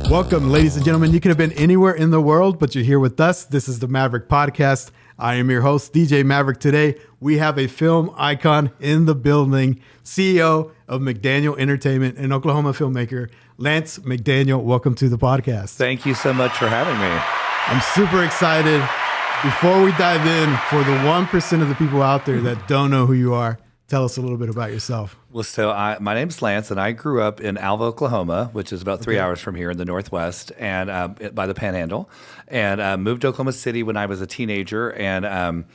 Welcome, ladies and gentlemen. You could have been anywhere in the world, but you're here with us. This is the Maverick Podcast. I am your host, DJ Maverick. Today, we have a film icon in the building, CEO of McDaniel Entertainment, an Oklahoma filmmaker, Lance McDaniel. Welcome to the podcast. Thank you so much for having me. I'm super excited. Before we dive in, for the 1% of the people out there that don't know who you are, tell us a little bit about yourself. Well, so my name's Lance, and I grew up in Alva, Oklahoma, which is about 3 hours from here in the Northwest, and by the Panhandle, and moved to Oklahoma City when I was a teenager, and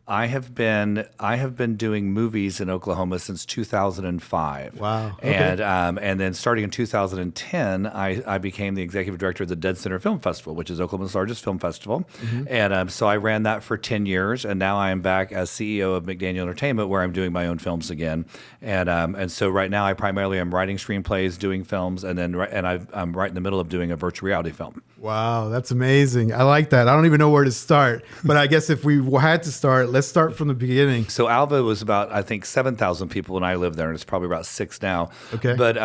I have been doing movies in Oklahoma since 2005. Wow. Okay. And then starting in 2010, I became the executive director of the Dead Center Film Festival, which is Oklahoma's largest film festival. Mm-hmm. And so I ran that for 10 years, and now I am back as CEO of McDaniel Entertainment, where I'm doing my own films again. And so right now I primarily am writing screenplays, doing films, and I'm right in the middle of doing a virtual reality film. Wow, that's amazing. I like that. I don't even know where to start, but I guess if we had to start, let's start from the beginning. So Alva was about, I think, 7,000 people when I lived there, and it's probably about 6 now. Okay. But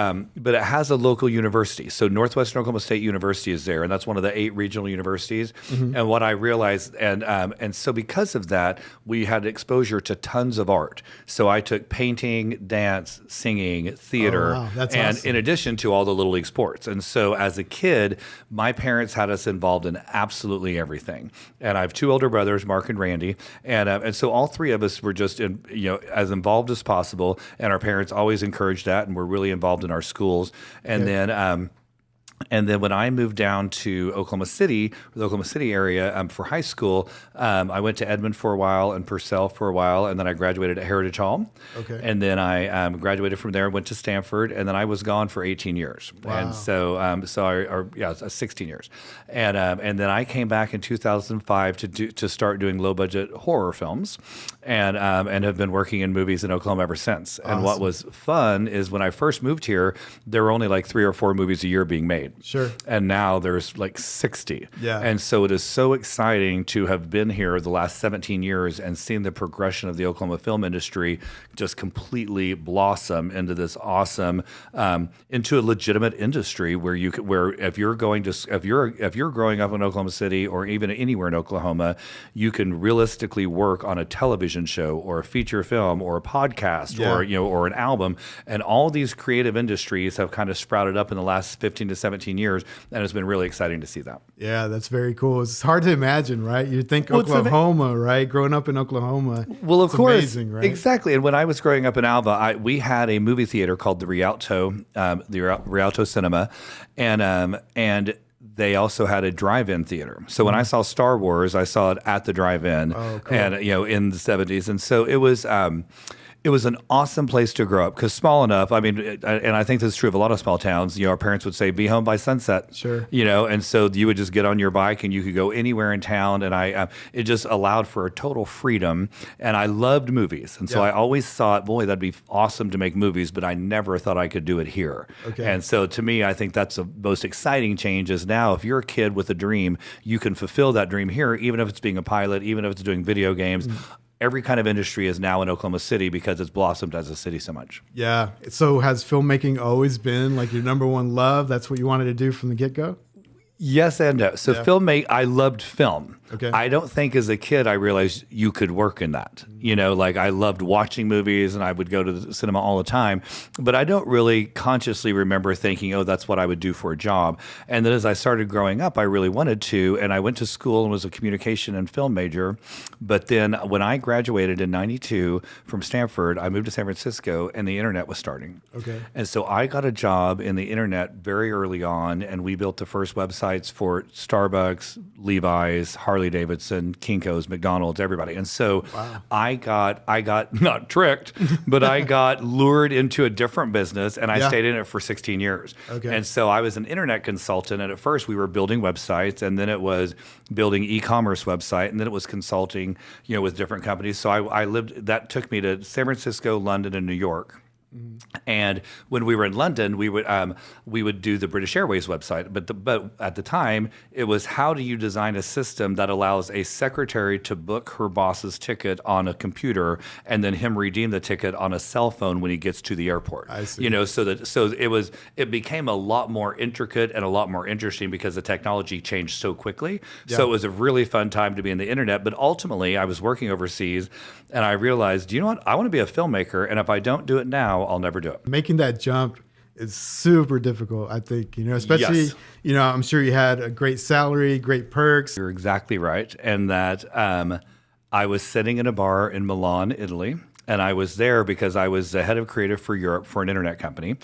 it has a local university. So Northwestern Oklahoma State University is there, and that's one of the 8 regional universities. Mm-hmm. And what I realized, and so because of that, we had exposure to tons of art. So I took painting, dance, singing, theater, wow. That's and awesome. in addition to all the Little League sports. And so as a kid, my parents had us involved in absolutely everything. And I have 2 older brothers, Mark and Randy, and so all 3 of us were just as involved as possible, and our parents always encouraged that, and were really involved in our schools. And then when I moved down to Oklahoma City, the Oklahoma City area for high school, I went to Edmond for a while and Purcell for a while, and then I graduated at Heritage Hall. Okay. And then I graduated from there, went to Stanford, and then I was gone for 18 years. Wow. And so 16 years. And then I came back in 2005 to start doing low budget horror films, and have been working in movies in Oklahoma ever since. Awesome. And what was fun is when I first moved here, there were only like 3 or 4 movies a year being made. Sure. And now there's like 60. Yeah. And so it is so exciting to have been here the last 17 years and seen the progression of the Oklahoma film industry just completely blossom into this awesome, into a legitimate industry where if you're growing up in Oklahoma City or even anywhere in Oklahoma, you can realistically work on a television show or a feature film or a podcast or an album. And all these creative industries have kind of sprouted up in the last 15 to 17 years, and it's been really exciting to see that. Yeah, that's very cool. It's hard to imagine, right? You think Oklahoma, right? Growing up in Oklahoma. Well, of course. Amazing, right? Exactly. And when I was growing up in Alva, we had a movie theater called the Rialto Cinema, and they also had a drive-in theater. So when I saw Star Wars, I saw it at the drive-in, Oh, cool. and in the 70s. And so it was an awesome place to grow up because small enough. I mean, and I think this is true of a lot of small towns. Our parents would say, "Be home by sunset." Sure. And so you would just get on your bike and you could go anywhere in town. And it just allowed for a total freedom. And I loved movies, and so I always thought, boy, that'd be awesome to make movies. But I never thought I could do it here. Okay. And so to me, I think that's the most exciting change. Is now if you're a kid with a dream, you can fulfill that dream here, even if it's being a pilot, even if it's doing video games. Every kind of industry is now in Oklahoma City because it's blossomed as a city so much. Yeah. So has filmmaking always been like your number one love? That's what you wanted to do from the get-go? Yes and no. So I loved film. Okay. I don't think as a kid I realized you could work in that. Like I loved watching movies and I would go to the cinema all the time, but I don't really consciously remember thinking, oh, that's what I would do for a job. And then as I started growing up, I really wanted to, and I went to school and was a communication and film major. But then when I graduated in 92 from Stanford, I moved to San Francisco and the internet was starting. Okay. And so I got a job in the internet very early on, and we built the first websites for Starbucks, Levi's, Harley Davidson, Kinko's, McDonald's, everybody. And so I got not tricked, but I got lured into a different business, and I stayed in it for 16 years. Okay. And so I was an internet consultant, and at first we were building websites, and then it was building e-commerce website, and then it was consulting, with different companies. So I lived, that took me to San Francisco, London, and New York. And when we were in London, we would do the British Airways website. But at the time, it was how do you design a system that allows a secretary to book her boss's ticket on a computer and then him redeem the ticket on a cell phone when he gets to the airport. I see. You know, so it became a lot more intricate and a lot more interesting because the technology changed so quickly. Yeah. So it was a really fun time to be in the internet. But ultimately, I was working overseas, and I realized, you know what? I want to be a filmmaker, and if I don't do it now, I'll never do it. Making that jump is super difficult, I think, you know, especially, Yes. you know, I'm sure you had a great salary, great perks. You're exactly right. And that I was sitting in a bar in Milan, Italy. And I was there because I was the head of creative for Europe for an internet company.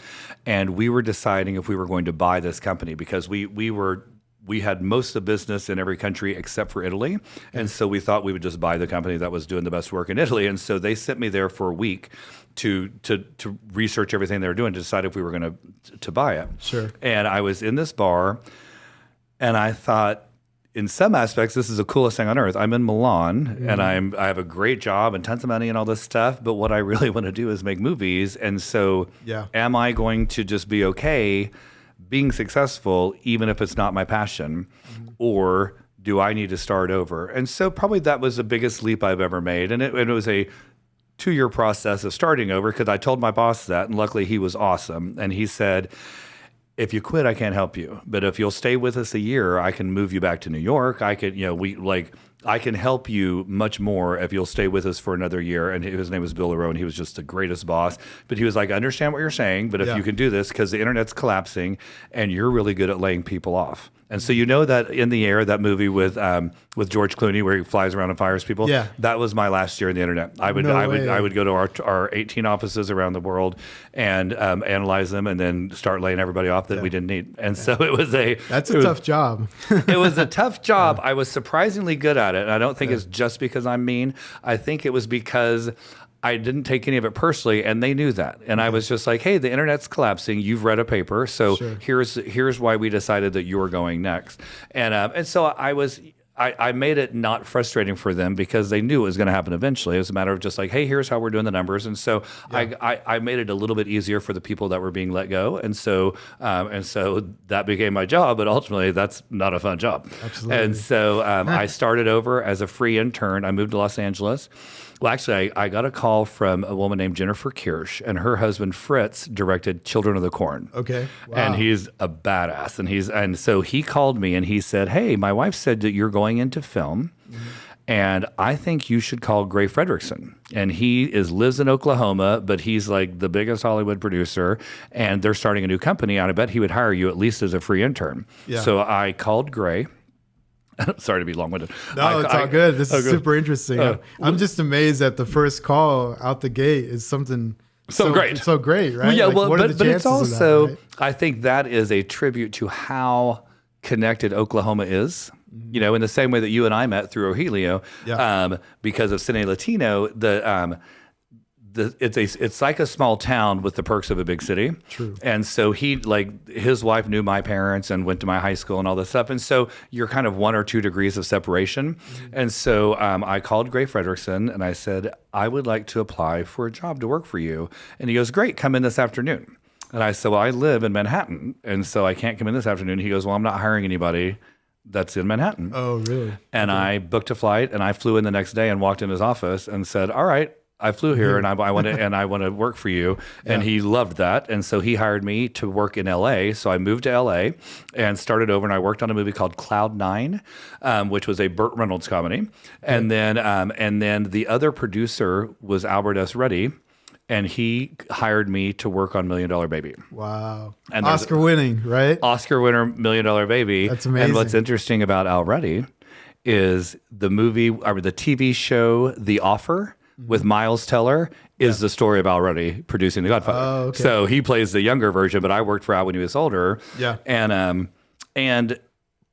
And we were deciding if we were going to buy this company because we had most of the business in every country except for Italy. And so we thought we would just buy the company that was doing the best work in Italy. And so they sent me there for a week to research everything they were doing to decide if we were going to buy it. Sure. And I was in this bar and I thought, in some aspects, this is the coolest thing on earth. I'm in Milan and I have a great job and tons of money and all this stuff. But what I really want to do is make movies. And so am I going to just be okay being successful, even if it's not my passion, or do I need to start over? And so probably that was the biggest leap I've ever made. And it was a 2-year process of starting over because I told my boss that, and luckily he was awesome. And he said, if you quit, I can't help you. But if you'll stay with us a year, I can move you back to New York. I could, you know, I can help you much more if you'll stay with us for another year. And his name was Bill LaRoe, and he was just the greatest boss. But he was like, I understand what you're saying, but if you can do this, because the internet's collapsing and you're really good at laying people off. And so you know that In the Air, that movie with George Clooney where he flies around and fires people. Yeah. That was my last year in the internet. I would go to our 18 offices around the world and analyze them and then start laying everybody off that we didn't need. And so it was That's a tough job. It was a tough job. I was surprisingly good at it. And I don't think it's just because I'm mean. I think it was because I didn't take any of it personally, and they knew that. And I was just like, hey, the internet's collapsing. You've read a paper. So here's why we decided that you're going next. And so I made it not frustrating for them because they knew it was going to happen eventually. It was a matter of just like, hey, here's how we're doing the numbers. And so I made it a little bit easier for the people that were being let go. And so that became my job, but ultimately that's not a fun job. Absolutely. And so I started over as a free intern. I moved to Los Angeles. Well, actually, I got a call from a woman named Jennifer Kirsch, and her husband Fritz directed Children of the Corn. Okay. Wow. And he's a badass. And so he called me and he said, hey, my wife said that you're going into film, and I think you should call Gray Fredrickson. And he lives in Oklahoma, but he's like the biggest Hollywood producer, and they're starting a new company, and I bet he would hire you at least as a free intern. Yeah. So I called Gray. Sorry to be long-winded. No, it's all good. This is super interesting. I'm just amazed that the first call out the gate is something so great. So great, right? Well, yeah, like, but it's also, of that, right? I think that is a tribute to how connected Oklahoma is. You know, in the same way that you and I met through Rogelio, because of Cine Latino, it's like a small town with the perks of a big city. True. And so his wife knew my parents and went to my high school and all this stuff. And so you're kind of 1 or 2 degrees of separation. And so I called Gray Fredrickson and I said, I would like to apply for a job to work for you. And he goes, great, come in this afternoon. And I said, well, I live in Manhattan, and so I can't come in this afternoon. He goes, well, I'm not hiring anybody that's in Manhattan. Oh, really? And I booked a flight and I flew in the next day and walked in his office and said, all right, I flew here and I want to work for you. And he loved that. And so he hired me to work in LA. So I moved to LA and started over, and I worked on a movie called Cloud 9, which was a Burt Reynolds comedy. And then the other producer was Albert S. Reddy, and he hired me to work on $1 Million Baby. Wow. And Oscar winning, right? Oscar winner, $1 Million Baby. That's amazing. And what's interesting about Al Reddy is the TV show The Offer with Miles Teller is the story of Al Reddy producing The Godfather. Oh, okay. So he plays the younger version, but I worked for Al when he was older. Yeah. And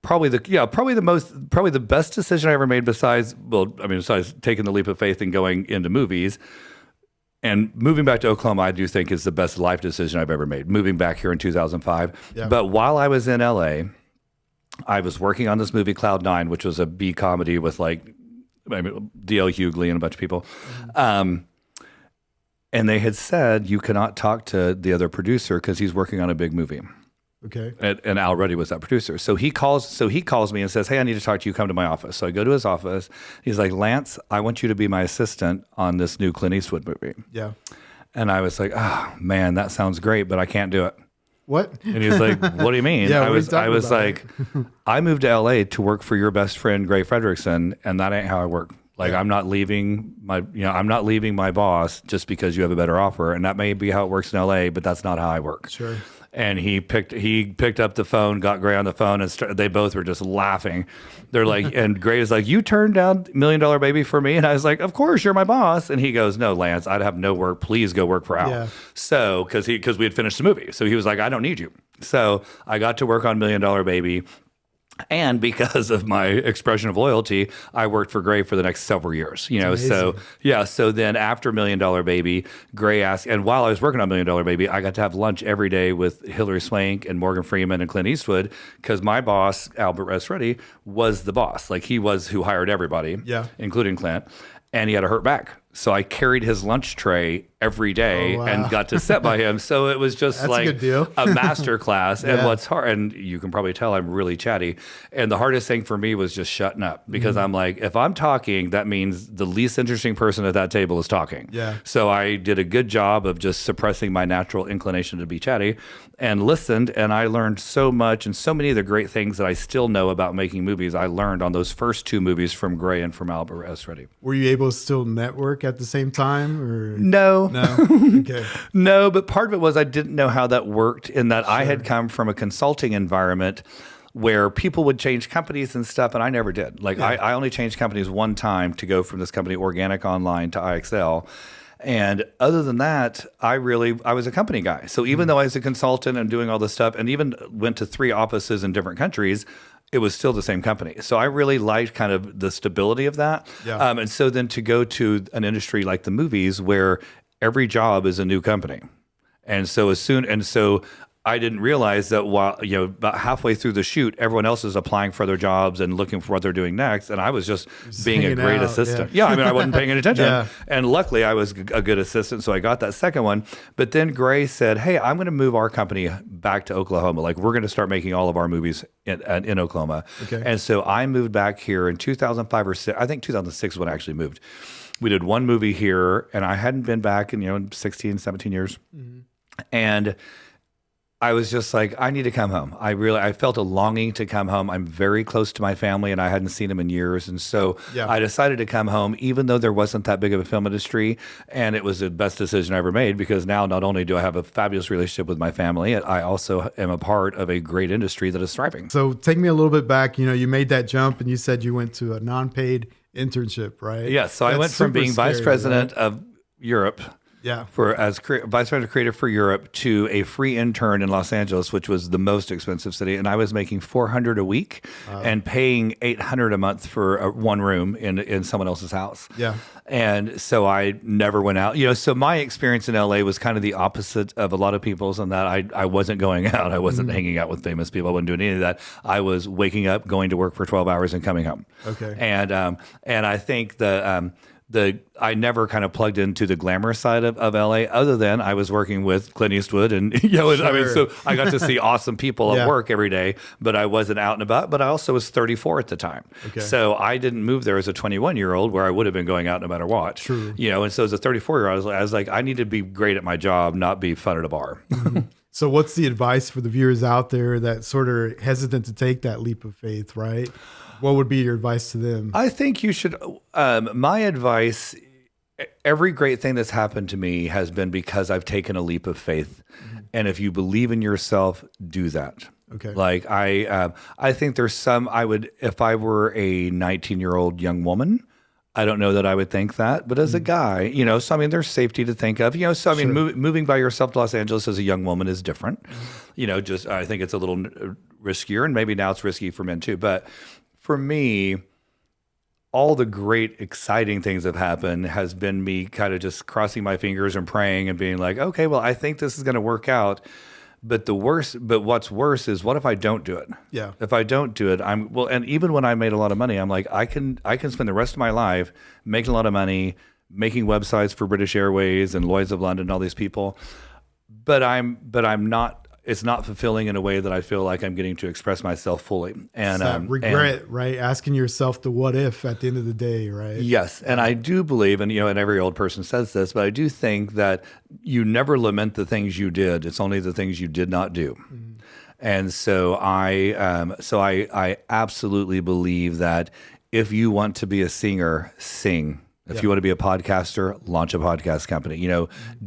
probably the best decision I ever made besides taking the leap of faith and going into movies. And moving back to Oklahoma, I do think is the best life decision I've ever made, moving back here in 2005. Yeah. But while I was in LA, I was working on this movie Cloud 9, which was a B comedy with D.L. Hughley and a bunch of people. And they had said, you cannot talk to the other producer because he's working on a big movie. Okay. And Al Ruddy was that producer. So he calls me and says, hey, I need to talk to you. Come to my office. So I go to his office. He's like, Lance, I want you to be my assistant on this new Clint Eastwood movie. Yeah. And I was like, oh, man, that sounds great, but I can't do it. What? And he was like, what do you mean? Yeah, I was like, it? I moved to LA to work for your best friend, Gray Frederickson, and that ain't how I work. Like, I'm not leaving my boss just because you have a better offer. And that may be how it works in LA, but that's not how I work. Sure. And he picked up the phone, got Gray on the phone, and they both were just laughing. They're like, and Gray was like, you turned down $1 Million Baby for me? And I was like, of course, you're my boss. And he goes, no, Lance, I'd have no work. Please go work for Al. Yeah. So, because we had finished the movie. So he was like, I don't need you. So I got to work on $1 Million Baby. And because of my expression of loyalty, I worked for Gray for the next several years. So then after $1 Million Baby, Gray asked, and while I was working on $1 Million Baby, I got to have lunch every day with Hilary Swank and Morgan Freeman and Clint Eastwood, because my boss, Albert S. Ruddy, was the boss. Like, he was who hired everybody, including Clint, and he had a hurt back. So I carried his lunch tray every day and got to sit by him. So it was just like a good deal. a master class. And what's hard, and you can probably tell I'm really chatty. And the hardest thing for me was just shutting up, because I'm like, if I'm talking, that means the least interesting person at that table is talking. Yeah. So I did a good job of just suppressing my natural inclination to be chatty and listened. And I learned so much, and so many of the great things that I still know about making movies, I learned on those first two movies from Gray and from Albert S. Ruddy. Were you able to still network at the same time, or No. Okay. No, but part of it was I didn't know how that worked, in that I had come from a consulting environment where people would change companies and stuff, and I never did. Like, I only changed companies one time to go from this company, Organic Online, to IXL. And other than that, I was a company guy. So even though I was a consultant and doing all this stuff, and even went to 3 offices in different countries, it was still the same company. So I really liked kind of the stability of that. Yeah. And so then to go to an industry like the movies, where every job is a new company. And so I didn't realize that while, about halfway through the shoot, everyone else is applying for their jobs and looking for what they're doing next. And I was just being a great assistant. Yeah. I mean, I wasn't paying any attention. Yeah. And luckily I was a good assistant. So I got that second one. But then Gray said, hey, I'm going to move our company back to Oklahoma. Like, we're going to start making all of our movies in Oklahoma. Okay. And so I moved back here in 2005 or 6. I think 2006 is when I actually moved. We did one movie here, and I hadn't been back in 16, 17 years. And I was just like, I need to come home. I felt a longing to come home. I'm very close to my family, and I hadn't seen them in years. And so I decided to come home, even though there wasn't that big of a film industry. And it was the best decision I ever made, because now not only do I have a fabulous relationship with my family, I also am a part of a great industry that is thriving. So take me a little bit back. You made that jump, and you said you went to a non-paid internship, right? Yeah. So I went from being vice president of Europe. Yeah. As vice president of creative for Europe, to a free intern in Los Angeles, which was the most expensive city, and I was making $400 a week and paying $800 a month for one room in someone else's house. Yeah. And so I never went out. So my experience in LA was kind of the opposite of a lot of people's, in that I wasn't going out. I wasn't hanging out with famous people. I wasn't doing any of that. I was waking up, going to work for 12 hours, and coming home. Okay. And I think I never kind of plugged into the glamour side of LA, other than I was working with Clint Eastwood, and so I got to see awesome people at work every day, but I wasn't out and about. But I also was 34 at the time, so I didn't move there as a 21-year-old, where I would have been going out no matter what. True. And so as a 34-year-old, I was like, I need to be great at my job, not be fun at a bar. So what's the advice for the viewers out there that sort of hesitant to take that leap of faith, right? What would be your advice to them? I think you should. My advice, every great thing that's happened to me has been because I've taken a leap of faith. And if you believe in yourself, do that. Okay. Like I think there's if I were a 19-year-old young woman, I don't know that I would think that, but as a guy, so I mean, there's safety to think of, so I mean, moving by yourself to Los Angeles as a young woman is different, I think it's a little riskier, and maybe now it's risky for men too. But for me, all the great, exciting things that have happened has been me kind of just crossing my fingers and praying and being like, okay, well, I think this is going to work out. But what's worse is, what if I don't do it? Yeah. If I don't do it, and even when I made a lot of money, I'm like, I can spend the rest of my life making a lot of money, making websites for British Airways and Lloyd's of London, all these people. But I'm not. It's not fulfilling in a way that I feel like I'm getting to express myself fully. And that regret, right? Asking yourself the what if at the end of the day, right? Yes, and I do believe, and and every old person says this, but I do think that you never lament the things you did. It's only the things you did not do. Mm-hmm. And so I absolutely believe that if you want to be a singer, sing. If you want to be a podcaster, launch a podcast company.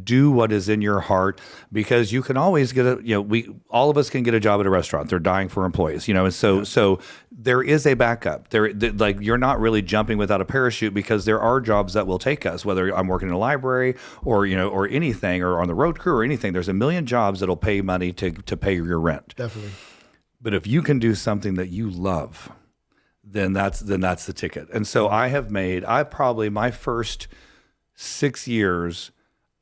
Do what is in your heart, because you can always get all of us can get a job at a restaurant. They're dying for employees, and so there is a backup. Like you're not really jumping without a parachute, because there are jobs that will take us, whether I'm working in a library or anything, or on the road crew or anything. There's a million jobs that'll pay money to pay your rent. Definitely. But if you can do something that you love, then that's the ticket. And so I probably my first 6 years,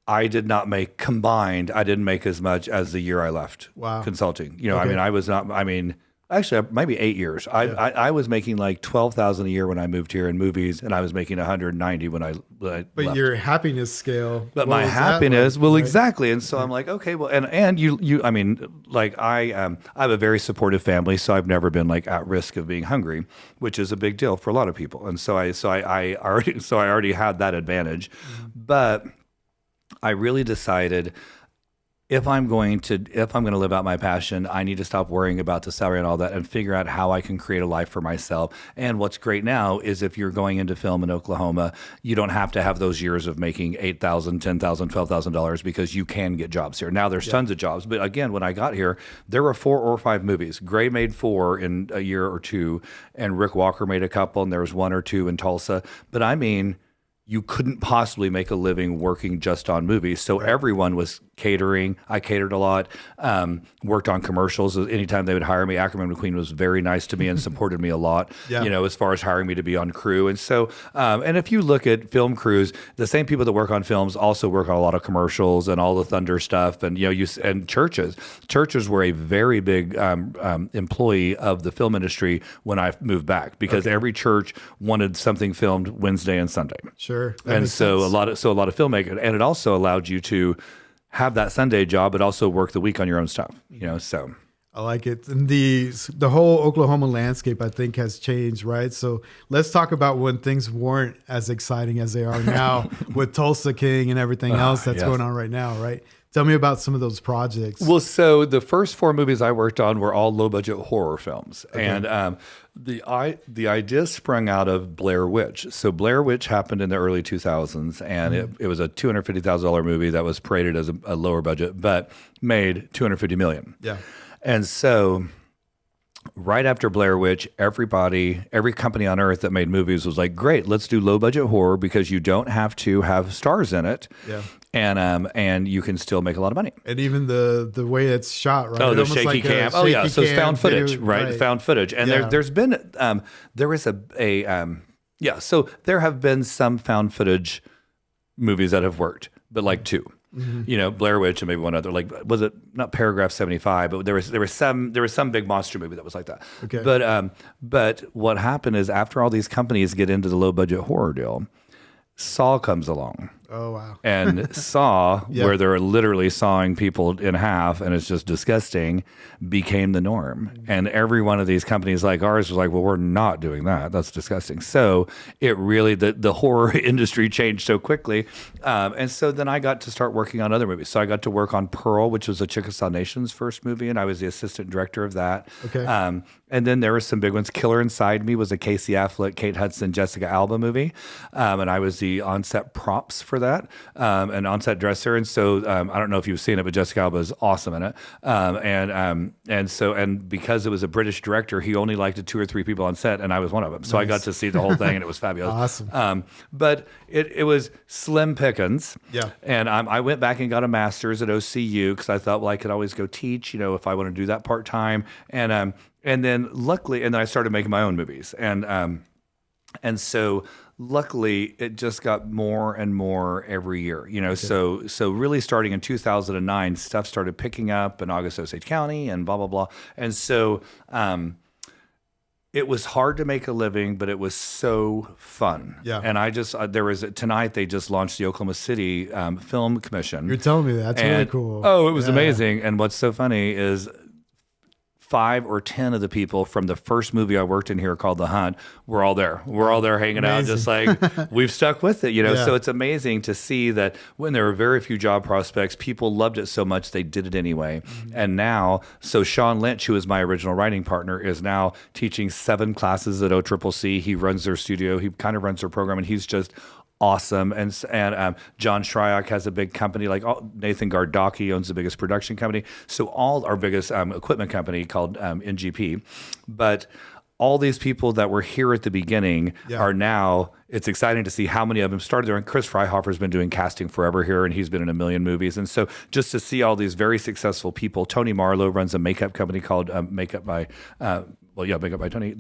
I did not make combined. I didn't make as much as the year I left consulting. Okay. Actually, maybe 8 years. I was making like $12,000 a year when I moved here in movies, and I was making $190 when I But left. your happiness scale. But my happiness, like, right? exactly. And so I'm like, okay, well, and you, I have a very supportive family, so I've never been like at risk of being hungry, which is a big deal for a lot of people. And so I already had that advantage, but I really decided, if I'm going to live out my passion, I need to stop worrying about the salary and all that, and figure out how I can create a life for myself. And what's great now is, if you're going into film in Oklahoma, you don't have to have those years of making $8,000, $10,000, $12,000, because you can get jobs here. Now there's tons of jobs, but again, when I got here, there were 4 or 5 movies. Gray made 4 in a year or 2, and Rick Walker made a couple, and there was 1 or 2 in Tulsa. But I mean, you couldn't possibly make a living working just on movies. So everyone was catering. I catered a lot, worked on commercials. Anytime they would hire me, Ackerman McQueen was very nice to me and supported me a lot, as far as hiring me to be on crew. And so, and if you look at film crews, the same people that work on films also work on a lot of commercials and all the Thunder stuff. And, and churches were a very big employee of the film industry when I moved back, because every church wanted something filmed Wednesday and Sunday. Sure. And so a lot of filmmakers, and it also allowed you to have that Sunday job, but also work the week on your own stuff, so. I like it. And the whole Oklahoma landscape, I think, has changed, right? So let's talk about when things weren't as exciting as they are now with Tulsa King and everything else that's going on right now, right? Tell me about some of those projects. Well, so the first 4 movies I worked on were all low-budget horror films. Okay. And the idea sprung out of Blair Witch. So Blair Witch happened in the early 2000s, and it was a $250,000 movie that was paraded as a lower budget, but made $250 million. Yeah. And so right after Blair Witch, every company on earth that made movies was like, great, let's do low budget horror, because you don't have to have stars in it. Yeah. And you can still make a lot of money. And even the way it's shot, right? Oh, the shaky cam. So it's found footage, video, right? Found footage. And there's been so there have been some found footage movies that have worked, but like 2. Mm-hmm. Blair Witch and maybe one other, like, was it not Paragraph 75, but there was some big monster movie that was like that. Okay. But what happened is, after all these companies get into the low budget horror deal, Saw comes along. Oh, wow. And Saw, where they're literally sawing people in half and it's just disgusting, became the norm. And every one of these companies like ours was like, well, we're not doing that. That's disgusting. So it really, the horror industry changed so quickly. And so then I got to start working on other movies. So I got to work on Pearl, which was a Chickasaw Nation's first movie, and I was the assistant director of that. Okay. And then there were some big ones. Killer Inside Me was a Casey Affleck, Kate Hudson, Jessica Alba movie. And I was the on-set props for that, an on-set dresser. And so I don't know if you've seen it, but Jessica Alba is awesome in it. And because it was a British director, he only liked 2 or 3 people on set, and I was one of them. So I got to see the whole thing, and it was fabulous. Awesome. But it was slim pickings. Yeah. And I went back and got a master's at OCU, because I thought, well, I could always go teach, if I want to do that part-time. And then luckily, and then I started making my own movies. And so luckily, it just got more and more every year, so really starting in 2009, stuff started picking up in August Osage County and blah, blah, blah. And so it was hard to make a living, but it was so fun. Yeah. And I just, tonight they just launched the Oklahoma City Film Commission. You're telling me that's really cool. Oh, it was amazing. And what's so funny is 5 or 10 of the people from the first movie I worked in here called The Hunt were all there. We're all there hanging out, just like we've stuck with it, Yeah. So it's amazing to see that when there were very few job prospects, people loved it so much they did it anyway. And now, so Sean Lynch, who is my original writing partner, is now teaching 7 classes at OCCC. He runs their studio. He kind of runs their program, and he's just awesome. And John Shryock has a big company, Nathan Gardaki owns the biggest production company. So all our biggest equipment company called NGP. But all these people that were here at the beginning are now, it's exciting to see how many of them started there. And Chris Freihofer's been doing casting forever here, and he's been in a million movies. And so just to see all these very successful people, Tony Marlowe runs a makeup company called Makeup by Tony.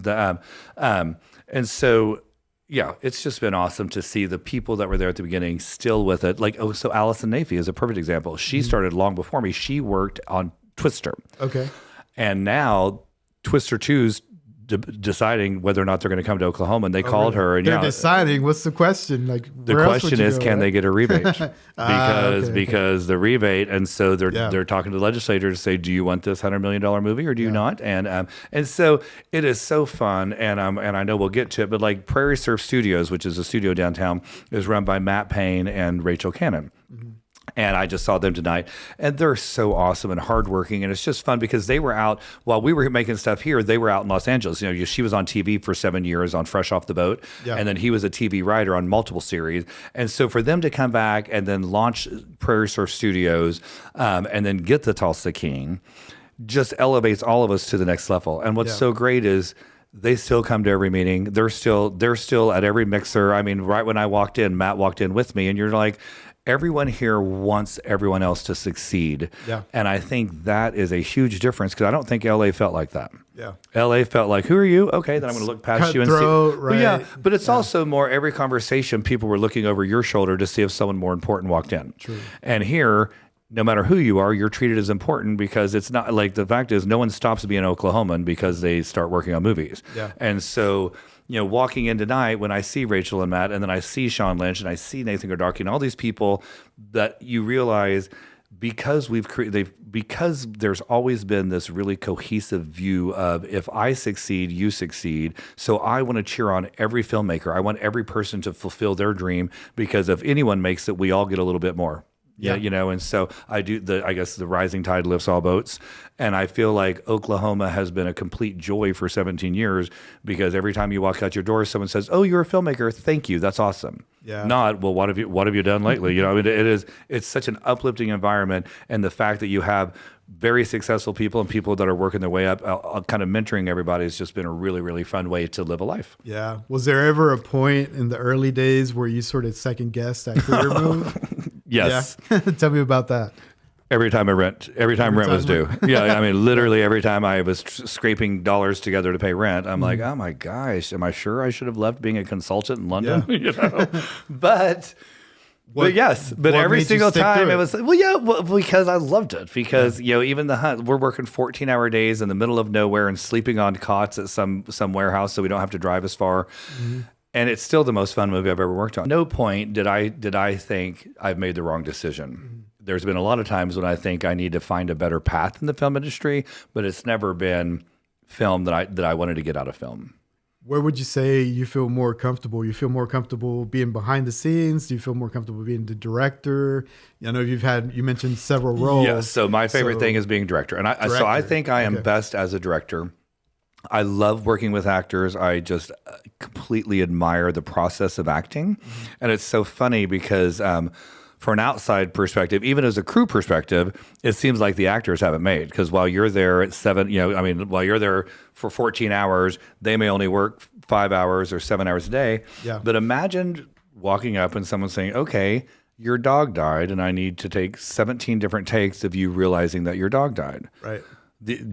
And so, yeah, it's just been awesome to see the people that were there at the beginning still with it. So Allison Nafee is a perfect example. She started long before me. She worked on Twister. Okay. And now Twister 2's deciding whether or not they're going to come to Oklahoma, and they called her. And they're deciding. What's the question? The question is, can they get a rebate? Because the rebate, and so they're talking to the legislature to say, do you want this $100 million movie or do you not? And so it is so fun, and I know we'll get to it, but like Prairie Surf Studios, which is a studio downtown, is run by Matt Payne and Rachel Cannon. And I just saw them tonight, and they're so awesome and hardworking, and it's just fun because they were out while we were making stuff here. They were out in Los Angeles. She was on TV for 7 years on Fresh Off the Boat, and then he was a TV writer on multiple series. And so for them to come back and then launch Prairie Surf Studios, and then get the Tulsa King, just elevates all of us to the next level. And what's so great is they still come to every meeting. They're still at every mixer. I mean, right when I walked in, Matt walked in with me, and you're like, everyone here wants everyone else to succeed. Yeah. And I think that is a huge difference, because I don't think LA felt like that. Yeah. LA felt like, who are you? Okay, then I'm going to look past you and see. Right. But it's also more, every conversation, people were looking over your shoulder to see if someone more important walked in. True. And here, no matter who you are, you're treated as important, because it's not like, the fact is, no one stops being Oklahoman because they start working on movies. Yeah. And so, walking in tonight, when I see Rachel and Matt, and then I see Sean Lynch, and I see Nathan Gardaki, and all these people, that you realize, because because there's always been this really cohesive view of, if I succeed, you succeed. So I want to cheer on every filmmaker. I want every person to fulfill their dream, because if anyone makes it, we all get a little bit more. Yeah, and so I guess the rising tide lifts all boats. And I feel like Oklahoma has been a complete joy for 17 years, because every time you walk out your door, someone says, "Oh, you're a filmmaker. Thank you. That's awesome." Yeah. Not, "Well, what have you done lately?" It's such an uplifting environment. And the fact that you have very successful people and people that are working their way up, kind of mentoring everybody, has just been a really, really fun way to live a life. Yeah. Was there ever a point in the early days where you sort of second guessed that career move? Yes. Yeah. Tell me about that. Every time rent was due. Yeah, I mean, literally every time I was scraping dollars together to pay rent, I'm like, oh my gosh, am I sure I should have left being a consultant in London? Yeah. But every single time it was, because I loved it. Because, even the Hunt, we're working 14-hour days in the middle of nowhere and sleeping on cots at some warehouse so we don't have to drive as far. Mm-hmm. And it's still the most fun movie I've ever worked on. No point did I think I've made the wrong decision. Mm-hmm. There's been a lot of times when I think I need to find a better path in the film industry, but it's never been film that I wanted to get out of film. Where would you say you feel more comfortable? You feel more comfortable being behind the scenes? Do you feel more comfortable being the director? I know you mentioned several roles. Yeah, so my favorite thing is being director. And I think I am best as a director. I love working with actors. I just completely admire the process of acting. Mm-hmm. And it's so funny because for an outside perspective, even as a crew perspective, it seems like the actors haven't made. Because while you're there at while you're there for 14 hours, they may only work 5 hours or 7 hours a day. Yeah. But imagine walking up and someone saying, "Okay, your dog died, and I need to take 17 different takes of you realizing that your dog died." Right.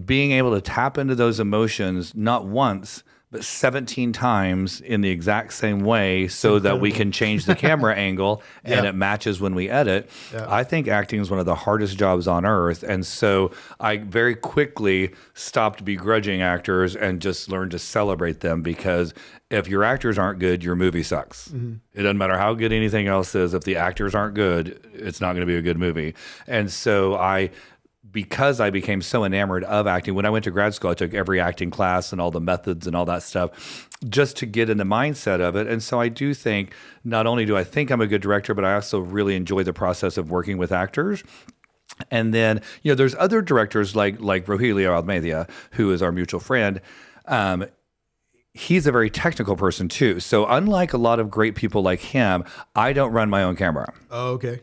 Being able to tap into those emotions, not once, but 17 times in the exact same way so that we can change the camera angle and it matches when we edit. I think acting is one of the hardest jobs on earth. And so I very quickly stopped begrudging actors and just learned to celebrate them, because if your actors aren't good, your movie sucks. It doesn't matter how good anything else is. If the actors aren't good, it's not going to be a good movie. And so because I became so enamored of acting, when I went to grad school, I took every acting class and all the methods and all that stuff just to get in the mindset of it. And so I do think, not only do I think I'm a good director, but I also really enjoy the process of working with actors. And then, there's other directors like Rogelio Almeida, who is our mutual friend. He's a very technical person too. So unlike a lot of great people like him, I don't run my own camera. Oh, okay.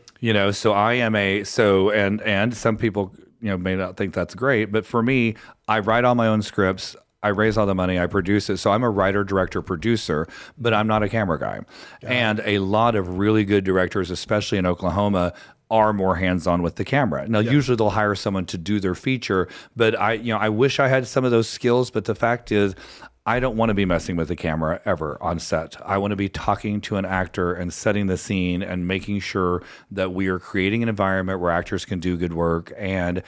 So I am and some people, may not think that's great, but for me, I write all my own scripts. I raise all the money, I produce it. So I'm a writer, director, producer, but I'm not a camera guy. And a lot of really good directors, especially in Oklahoma, are more hands-on with the camera. Now, usually they'll hire someone to do their feature, but I wish I had some of those skills, but the fact is, I don't want to be messing with the camera ever on set. I want to be talking to an actor and setting the scene and making sure that we are creating an environment where actors can do good work and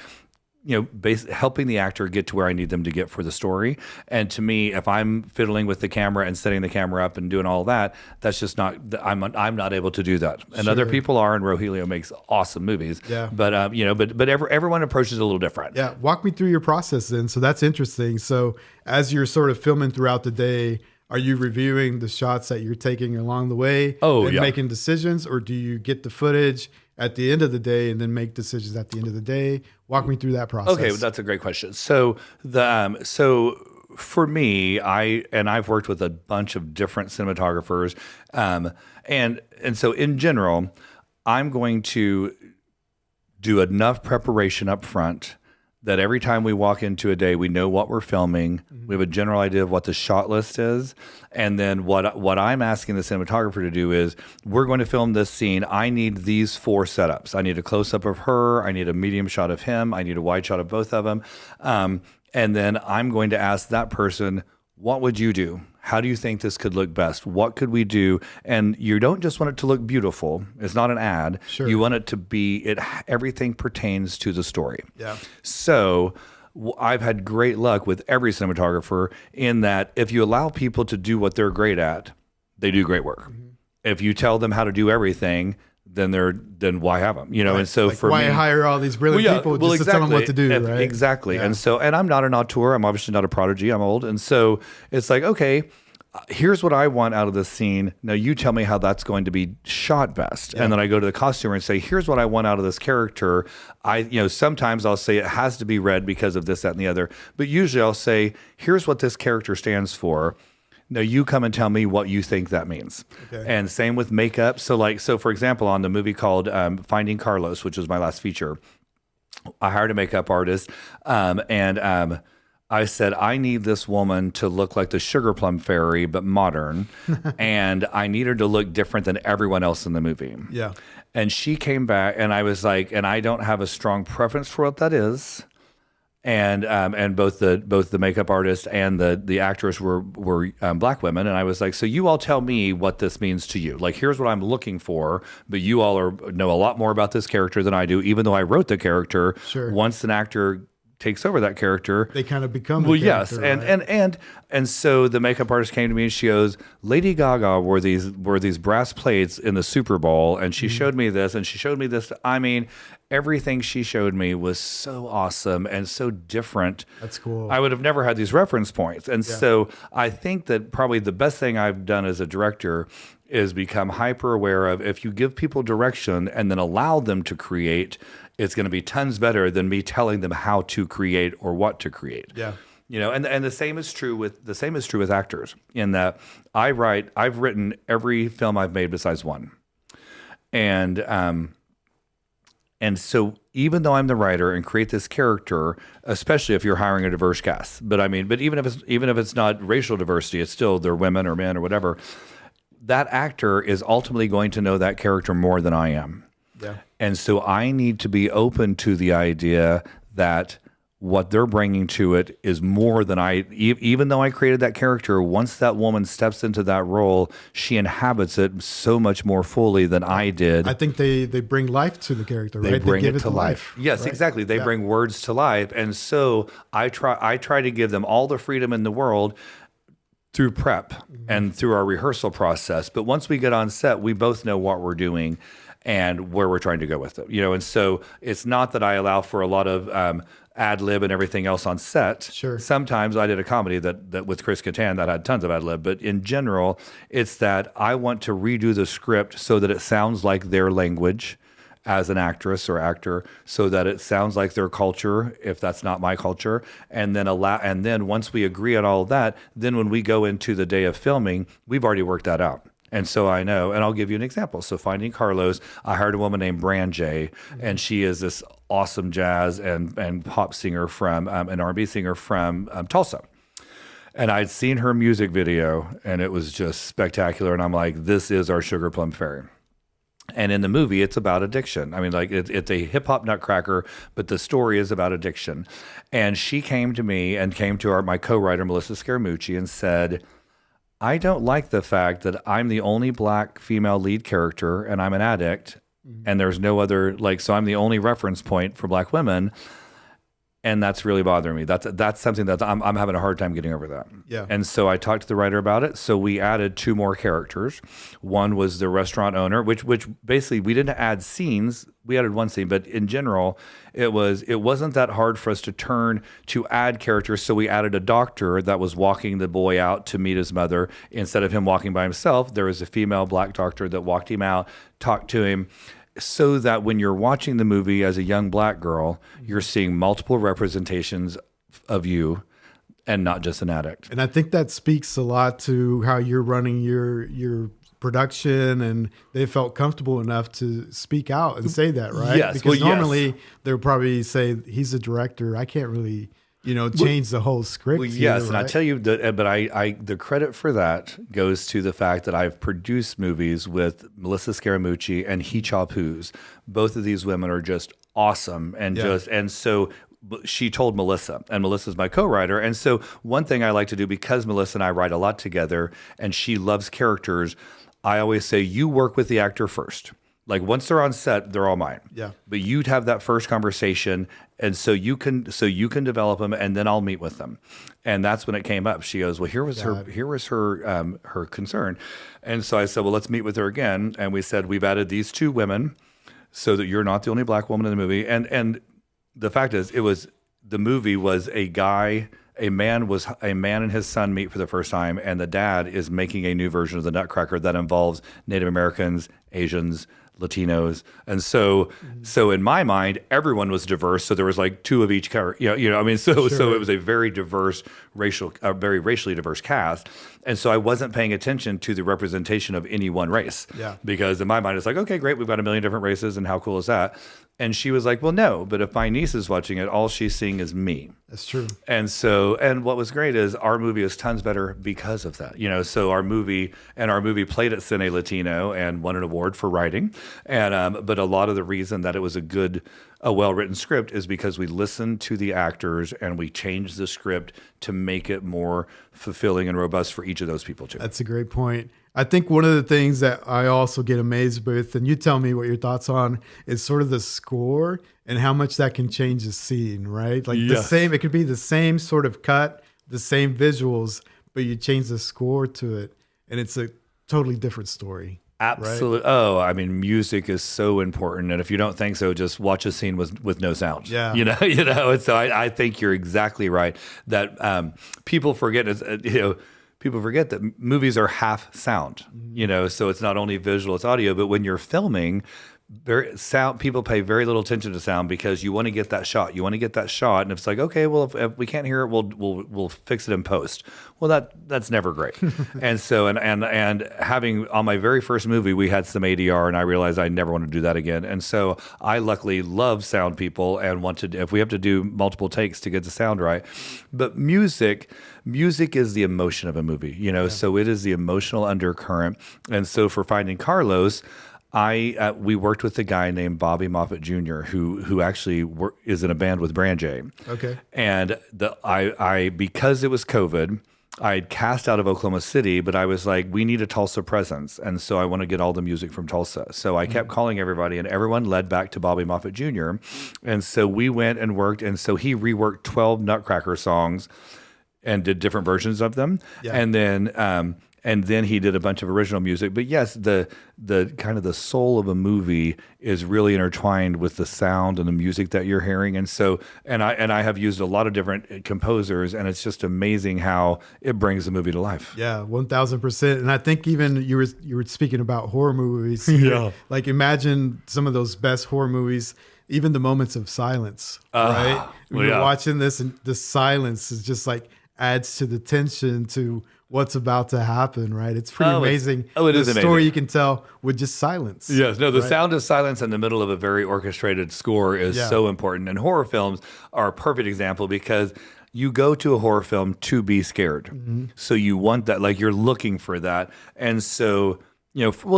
helping the actor get to where I need them to get for the story. And to me, if I'm fiddling with the camera and setting the camera up and doing all that, that's just not, I'm not able to do that. And other people are, and Rogelio makes awesome movies. Yeah. But everyone approaches it a little different. Yeah. Walk me through your process then. So that's interesting. So as you're sort of filming throughout the day, are you reviewing the shots that you're taking along the way and making decisions, or do you get the footage at the end of the day and then make decisions at the end of the day? Walk me through that process. Okay, that's a great question. So for me, I've worked with a bunch of different cinematographers, and so in general, I'm going to do enough preparation up front that every time we walk into a day, we know what we're filming. We have a general idea of what the shot list is. And then what I'm asking the cinematographer to do is, we're going to film this scene. I need these 4 setups. I need a close-up of her. I need a medium shot of him. I need a wide shot of both of them. And then I'm going to ask that person, what would you do? How do you think this could look best? What could we do? And you don't just want it to look beautiful. It's not an ad. Sure. You want it to be, everything pertains to the story. Yeah. So I've had great luck with every cinematographer in that if you allow people to do what they're great at, they do great work. If you tell them how to do everything, then why have them? Right. And so for why me, hire all these brilliant people just to tell them what to do, right? Exactly. Yeah. And I'm not an auteur. I'm obviously not a prodigy. I'm old. And so it's like, okay, here's what I want out of this scene. Now you tell me how that's going to be shot best. Yeah. And then I go to the costumer and say, here's what I want out of this character. Sometimes I'll say it has to be red because of this, that, and the other. But usually I'll say, here's what this character stands for. Now you come and tell me what you think that means. Okay. And same with makeup. So for example, on the movie called Finding Carlos, which was my last feature, I hired a makeup artist, and I said, I need this woman to look like the Sugar Plum Fairy, but modern, and I need her to look different than everyone else in the movie. Yeah. And she came back, and I was like, and I don't have a strong preference for what that is. And both the makeup artist and the actress were black women, and I was like, so you all tell me what this means to you. Like, here's what I'm looking for, but you all know a lot more about this character than I do, even though I wrote the character. Sure. Once an actor takes over that character, they kind of become the character, yes. And so the makeup artist came to me and she goes, Lady Gaga wore these brass plates in the Super Bowl, and she showed me this, and she showed me this. I mean, everything she showed me was so awesome and so different. That's cool. I would have never had these reference points. And so I think that probably the best thing I've done as a director is become hyper aware of, if you give people direction and then allow them to create, it's going to be tons better than me telling them how to create or what to create. Yeah. And the same is true with actors, in that I've written every film I've made besides one. And so even though I'm the writer and create this character, especially if you're hiring a diverse cast, but even if it's not racial diversity, it's still they're women or men or whatever, that actor is ultimately going to know that character more than I am. Yeah. And so I need to be open to the idea that what they're bringing to it is more than even though I created that character, once that woman steps into that role, she inhabits it so much more fully than I did. I think they bring life to the character, right? They bring give it to life. Yes, right? exactly. They bring words to life. And so I try to give them all the freedom in the world through prep and through our rehearsal process. But once we get on set, we both know what we're doing and where we're trying to go with it. And so it's not that I allow for a lot of ad lib and everything else on set. Sure. Sometimes I did a comedy that with Chris Kattan that had tons of ad lib, but in general, it's that I want to redo the script so that it sounds like their language as an actress or actor, so that it sounds like their culture, if that's not my culture, and then once we agree on all of that, then when we go into the day of filming, we've already worked that out. And so I know, and I'll give you an example. So Finding Carlos, I hired a woman named Brand J, and she is this awesome jazz and pop singer from, an R&B singer from Tulsa. And I'd seen her music video, and it was just spectacular. And I'm like, this is our Sugar Plum Fairy. And in the movie, it's about addiction. I mean, like it's a hip hop nutcracker, but the story is about addiction. And she came to me and came to my co-writer, Melissa Scaramucci, and said, I don't like the fact that I'm the only Black female lead character and I'm an addict and there's no other, so I'm the only reference point for Black women. And that's really bothering me. That's something that I'm having a hard time getting over that. Yeah. And so I talked to the writer about it. So we added 2 more characters. One was the restaurant owner, which basically we didn't add scenes. We added 1 scene, but in general, it wasn't that hard for us to add characters. So we added a doctor that was walking the boy out to meet his mother. Instead of him walking by himself, there was a female Black doctor that walked him out, talked to him, so that when you're watching the movie as a young Black girl, you're seeing multiple representations of you and not just an addict. And I think that speaks a lot to how you're running your production, and they felt comfortable enough to speak out and say that, right? Yes. Because normally they'll probably say, he's a director, I can't really change the whole script. Well, yes, here, and right? I tell you that, but I the credit for that goes to the fact that I've produced movies with Melissa Scaramucci and Hee Cha Poos. Both of these women are just awesome, and so she told Melissa, and Melissa's my co-writer. And so one thing I like to do, because Melissa and I write a lot together, and she loves characters, I always say, you work with the actor first. Like once they're on set, they're all mine. Yeah. But you'd have that first conversation, and so you can develop them, and then I'll meet with them. And that's when it came up. She goes, well, here was her concern, and so I said, well, let's meet with her again. And we said, we've added these 2 women, so that you're not the only Black woman in the movie. And the fact is, the movie was a man and his son meet for the first time, and the dad is making a new version of the Nutcracker that involves Native Americans, Asians, Latinos, and so in my mind, everyone was diverse. So there was 2 of each character. So it was a very diverse very racially diverse cast. And so I wasn't paying attention to the representation of any one race. Yeah. Because in my mind, it's like, okay, great, we've got a million different races, and how cool is that? And she was like, well, no, but if my niece is watching it, all she's seeing is me. That's true. And what was great is our movie is tons better because of that. So our movie played at Cine Latino and won an award for writing. And but a lot of the reason that it was a well-written script is because we listened to the actors and we changed the script to make it more fulfilling and robust for each of those people too. That's a great point. I think one of the things that I also get amazed with, and you tell me what your thoughts on, is sort of the score and how much that can change the scene, right? It could be the same sort of cut, the same visuals, but you change the score to it, and it's a totally different story. Absolutely. Right? Oh, I mean, music is so important, and if you don't think so, just watch a scene with no sound. Yeah. And so I think you're exactly right that people forget. People forget that movies are half sound. So it's not only visual, it's audio. But when you're filming, people pay very little attention to sound because you want to get that shot. You want to get that shot, and it's like, okay, well, if we can't hear it, we'll fix it in post. Well, that's never great. And so and having on my very first movie, we had some ADR, and I realized I never want to do that again. And so I luckily love sound people and want to. If we have to do multiple takes to get the sound right, but music is the emotion of a movie. So it is the emotional undercurrent. And so for Finding Carlos, we worked with a guy named Bobby Moffett Jr. who actually is in a band with Brand J. Okay. And I because it was COVID, I'd cast out of Oklahoma City, but I was like, we need a Tulsa presence. And so I want to get all the music from Tulsa. So I kept calling everybody, and everyone led back to Bobby Moffett Jr. And so we went and worked. And so he reworked 12 Nutcracker songs and did different versions of them. Yeah. And then he did a bunch of original music. But yes, the kind of the soul of a movie is really intertwined with the sound and the music that you're hearing. And so, and I have used a lot of different composers, and it's just amazing how it brings the movie to life. Yeah, 1,000%. And I think even you were speaking about horror movies. Yeah. Like imagine some of those best horror movies, even the moments of silence, right? When you're watching this, and the silence is just like adds to the tension to what's about to happen, right? It's pretty amazing. It is amazing. The story you can tell with just silence. Yes, no, the sound of silence in the middle of a very orchestrated score is so important. And horror films are a perfect example because you go to a horror film to be scared. Mm-hmm. So you want that, like you're looking for that. And so,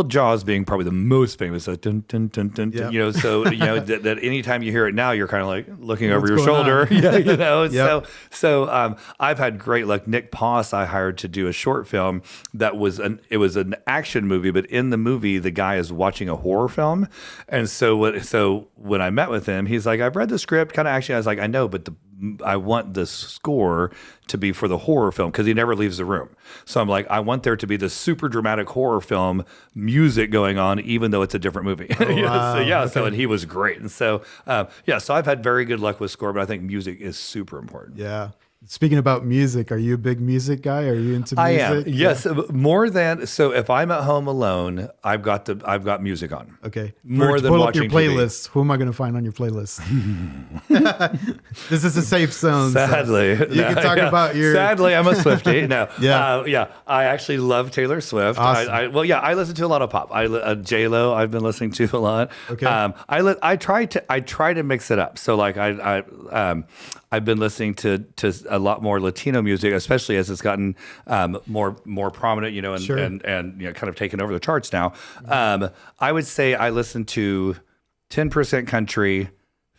Jaws being probably the most famous, dun, dun, dun, dun, dun, so, that anytime you hear it now, you're kind of like looking over your shoulder. So I've had great luck. Nick Poss, I hired to do a short film that was an action movie, but in the movie, the guy is watching a horror film. And so when I met with him, he's like, I've read the script, kind of action. I was like, I know, but I want the score to be for the horror film because he never leaves the room. So I'm like, I want there to be the super dramatic horror film music going on, even though it's a different movie. Oh, wow. So and he was great. And so, so I've had very good luck with score, but I think music is super important. Yeah. Speaking about music, are you a big music guy? Are you into music? I am. Yes, more than so. If I'm at home alone, I've got music on. Okay. More than pull watching up your playlist. TV. Who am I going to find on your playlist? This is a safe zone. Sadly, so you can talk about your. Sadly, I'm a Swiftie. No. Yeah. I actually love Taylor Swift. Awesome. I listen to a lot of pop. J-Lo, I've been listening to a lot. Okay. I try to mix it up. So like I've been listening to a lot more Latino music, especially as it's gotten more prominent, and kind of taken over the charts now. I would say I listen to 10% country,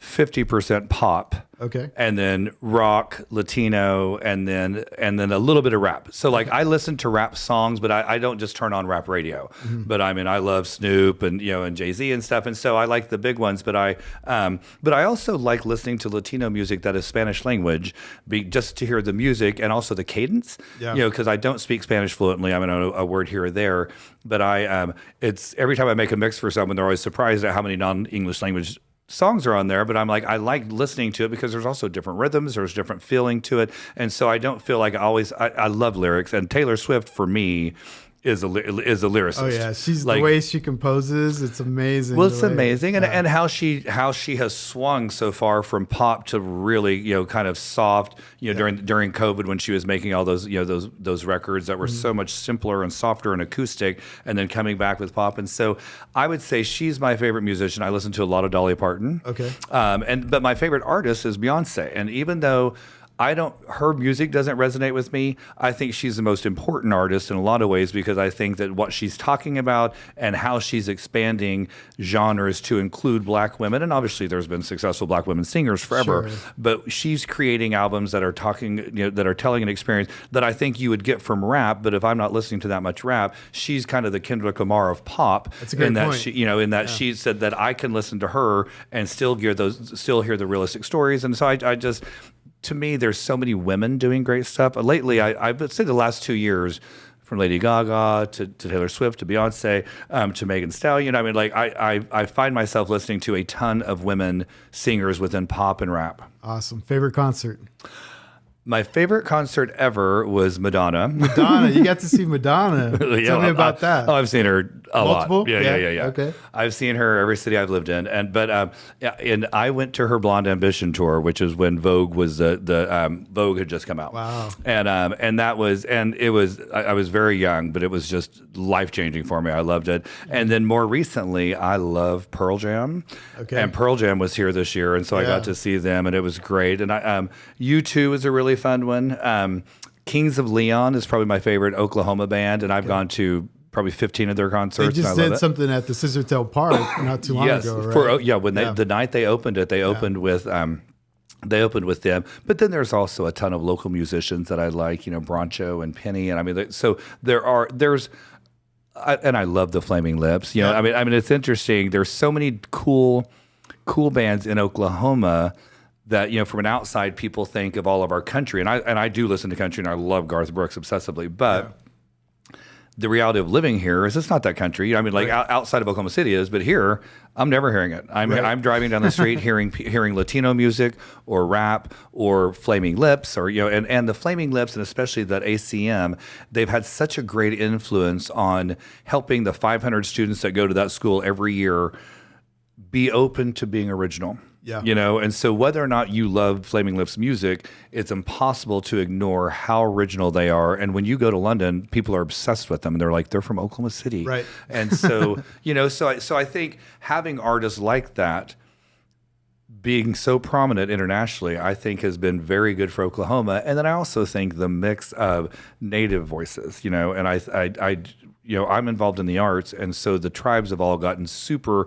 50% pop. Okay. And then rock, Latino, and then a little bit of rap. So like I listen to rap songs, but I don't just turn on rap radio. Mm-hmm. But I mean I love Snoop and and Jay-Z and stuff. And so I like the big ones, but I also like listening to Latino music that is Spanish language, just to hear the music and also the cadence. Yeah. Because I don't speak Spanish fluently. I mean I know a word here or there, but it's every time I make a mix for someone, they're always surprised at how many non-English language songs are on there, but I'm like, I like listening to it because there's also different rhythms, there's different feeling to it. And so I don't feel like I love lyrics, and Taylor Swift for me is a lyricist. Oh yeah, she's like, the way she composes, it's amazing. Well, it's amazing, and how she has swung so far from pop to really kind of soft. During COVID when she was making all those those records that were so much simpler and softer and acoustic, and then coming back with pop. And so I would say she's my favorite musician. I listen to a lot of Dolly Parton. Okay. But my favorite artist is Beyonce, and even though her music doesn't resonate with me, I think she's the most important artist in a lot of ways, because I think that what she's talking about and how she's expanding genres to include Black women, and obviously there's been successful Black women singers forever, but she's creating albums that are talking, that are telling an experience that I think you would get from rap. But if I'm not listening to that much rap, she's kind of the Kendrick Lamar of pop. That's a great point. She said that I can listen to her and still hear the realistic stories. And so I just, to me, there's so many women doing great stuff. Lately, I would say the last 2 years, from Lady Gaga to Taylor Swift to Beyonce to Megan Thee Stallion. I mean, like I find myself listening to a ton of women singers within pop and rap. Awesome. Favorite concert? My favorite concert ever was Madonna. Madonna, you got to see Madonna. Tell me about that. Oh, I've seen her Multiple? lot. Yeah. Okay. I've seen her every city I've lived in, and I went to her Blonde Ambition tour, which is when Vogue was Vogue had just come out. Wow. And that was, and it was, I was very young, but it was just life changing for me. I loved it. And then more recently, I love Pearl Jam. Okay. And Pearl Jam was here this year, and so I got to see them, and it was great. And U2 is a really fun one. Kings of Leon is probably my favorite Oklahoma band, and I've gone to probably 15 of their They concerts. just and I love did it. something at the Scissortail Park not too long Yes, ago, right? when the night they opened it, they opened with. They opened with them, but then there's also a ton of local musicians that I like, Broncho and Penny, and I mean, so and I love the Flaming Lips. I mean, it's interesting. There's so many cool bands in Oklahoma that from an outside people think of all of our country, and I do listen to country, and I love Garth Brooks obsessively, but. The reality of living here is it's not that country. I mean, like outside of Oklahoma City is, but here I'm never hearing it. I'm driving down the street hearing Latino music or rap or Flaming Lips or and the Flaming Lips, and especially that ACM, they've had such a great influence on helping the 500 students that go to that school every year be open to being original. Yeah. And so whether or not you love Flaming Lips music, it's impossible to ignore how original they are. And when you go to London, people are obsessed with them, and they're like, they're from Oklahoma City. Right. And so, so I think having artists like that being so prominent internationally, I think has been very good for Oklahoma. And then I also think the mix of native voices, and I'm involved in the arts. And so the tribes have all gotten super,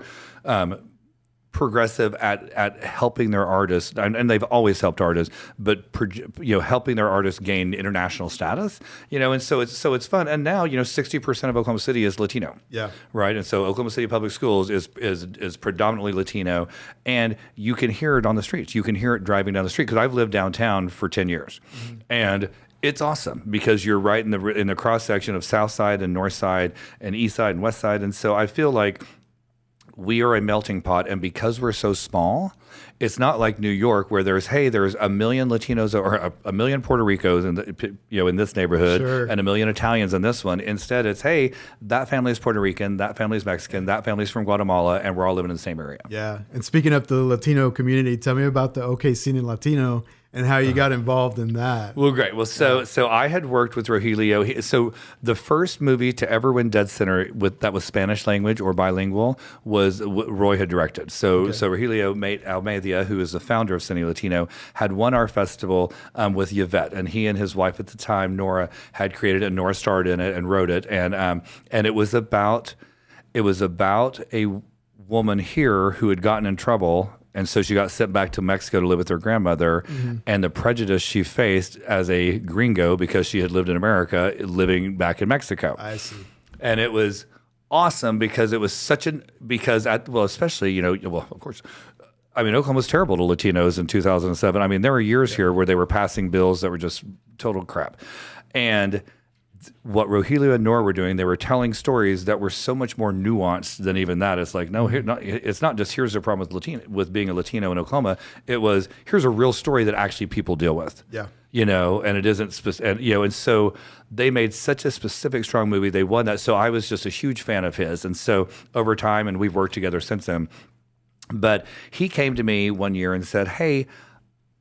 progressive at helping their artists, and they've always helped artists, but helping their artists gain international status, and so it's fun. And now 60% of Oklahoma City is Latino, right, and so Oklahoma City Public Schools is predominantly Latino, and you can hear it on the streets. You can hear it driving down the street, because I've lived downtown for 10 years, and it's awesome because you're right in the cross section of South Side and North Side and East Side and West Side, and so I feel like we are a melting pot, and because we're so small, it's not like New York where there's a million Latinos or a million Puerto Ricos in this neighborhood, and a million Italians in this one. Instead, it's that family is Puerto Rican, that family is Mexican, that family's from Guatemala, and we're all living in the same area. Yeah. And speaking of the Latino community, tell me about the OK Scene in Latino and how you got involved in that. Well, great. Well, so I had worked with Rogelio. So the first movie to ever win Dead Center that was Spanish language or bilingual was what Roy had directed. So Rogelio Almeida, who is the founder of Cine Latino, had won our festival with Yvette, and he and his wife at the time, Nora, had created it. Nora starred in it and wrote it, and it was about a woman here who had gotten in trouble. And so she got sent back to Mexico to live with her grandmother, and the prejudice she faced as a gringo because she had lived in America, living back in Mexico. I see. And it was awesome because it was especially, of course, I mean, Oklahoma was terrible to Latinos in 2007. I mean, there were years here where they were passing bills that were just total crap. And what Rogelio and Nora were doing, they were telling stories that were so much more nuanced than even that. It's like, it's not just here's the problem with being a Latino in Oklahoma. It was here's a real story that actually people deal with. Yeah. And it isn't, and so they made such a specific, strong movie. They won that. So I was just a huge fan of his. And so over time, and we've worked together since then, but he came to me one year and said, hey,